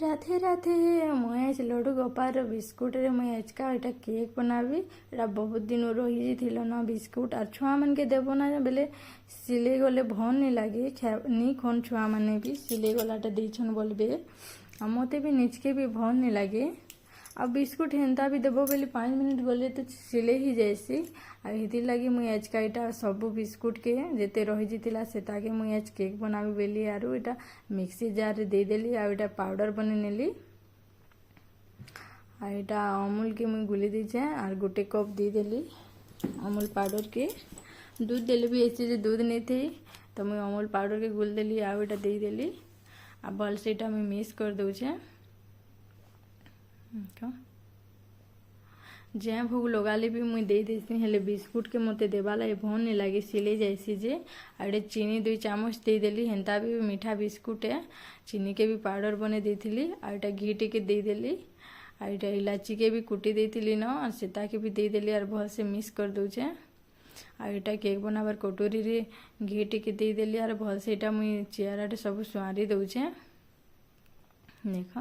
राधे राधे मुझे लड्डू गोपाल बिस्कुट रे मुझे आजका एटा केक बनाबी। एटा बहुत दिन रही थी ना बिस्कुट और छुआ मन के देव ना बेले सिले गले भल नहीं लगे नी खन छुआ मैंने भी सिले गलाटा देछन बोलबे मते भी निजके भी भल नहीं लगे। अब बिस्कुट हेन्ता भी देव बोली 5 मिनट गले तो सिले ही जैसी आर लगी मुझे आजका एटा सब बिस्कुट के जेते रही जाता सेटा के मुझे आज केक बनाबी बेली आरु एटा मिक्सी जार रे दे देली आ एटा पाउडर बने नेली आ एटा अमूल के मुझे गुली दीचे और गोटे कप दे देली अमूल पाउडर के। दूध देली भी ऐसे जो दूध नहीं थी तो मुझे अमूल पाउडर के गुल देली आ एटा दे देली आ भल से एटा मुझे मिक्स कर दूचे। जे भोग लगाले भी मुझे दे देसी हेले बिस्कुट के मते देवाला भन नहीं लगे सिले जैसी जे आड़े चीनी 2 चामच दे देली हेन्ता भी मीठा बिस्कुट है चीनी के भी पाउडर बने देथिली आटा घी टिके दे देली आटा इलायची के भी कुटी देथिली न और सीता के भी दे देली और भल से मिक्स कर दूचे आटा केक बनाबार कटोरी रे घी टिके दे देली और भल से एटा मुई चेहरा सब सुआरी दूचे देख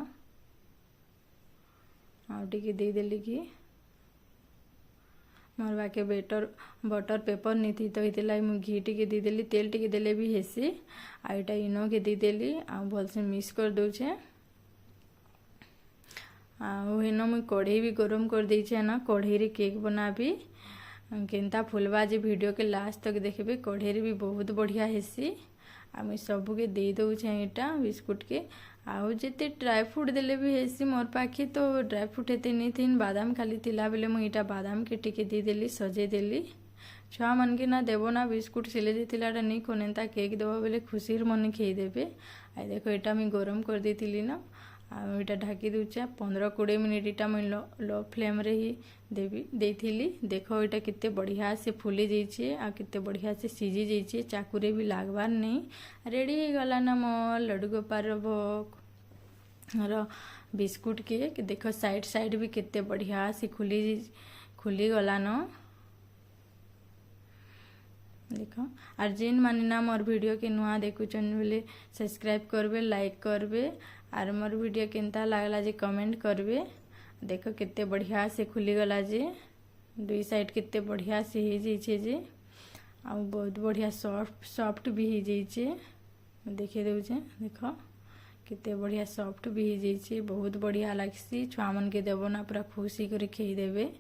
आउ टिके दे देली कि मोर बाके बटर पेपर नहीं थी तो ये मुझे घी टिके दे देली तेल टिके देले भी हेसी आ एटा इनो के दे देली आ भल से मिक्स कर दूचे आनो मुझे कढ़ई भी गरम कर देछे ना कढ़ई रे केक बनाबी केनता फुलवा जे वीडियो के लास्ट तक देखबे कढ़ई रे भी बहुत बढ़िया हेसी आ मुझे सबू के दे दउछे एटा बिस्कुट के आउ जिते ड्राई फ्रूट देले भी हेसी मोर पाखे तो ड्राई फ्रूट एते नहीं थी बादाम खाली थिला बेले मुझे एटा बादाम के टिके दे देली सजे देली छुआ मन के ना देव ना बिस्कुट सिले देथिला नहीं कोनेता केक देव बेले खुशी मन खेई देबे आ देखो एटा मुझे गरम कर देथिली ना आटा ढाकी दूचे 15-20 मिनट इटा मुझे लो फ्लेम रे ही देथिली देखो एटा कितने बढ़िया से फुली जाइए आ कितने बढ़िया से सीझी जाइए चाकूरे भी लागबार नहीं रेडी हो गला ना मोर लड्डू गोपाल भोग बिस्कुट के देखो साइड भी कितने बढ़िया से खुली गला न देखो और जेन माने ना मोर वीडियो के नुआ देखुचन बोले सब्सक्राइब करबे लाइक करबे और मोर वीडियो केनता लागला जे कमेंट करबे। देखो कितने बढ़िया से खुली गला जे 2 साइड कितने बढ़िया से हो जाइए जे आ बहुत बढ़िया सॉफ्ट भी हो जाइए देखे दूचे देखो कितने बढ़िया सॉफ्ट भी हो जाइए बहुत बढ़िया लगसी छुआ मन के देव ना पूरा खुशी कर खेई देबे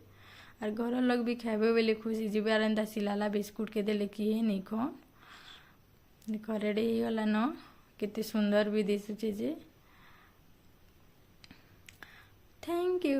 और घर लोग भी खाबे बेले खुशी जीवे आर एंता सिलाला बिस्कुट के देले किए नहीं खन देखो रेडी हो गला न कितने सुंदर भी दिशुचे जे थैंक यू।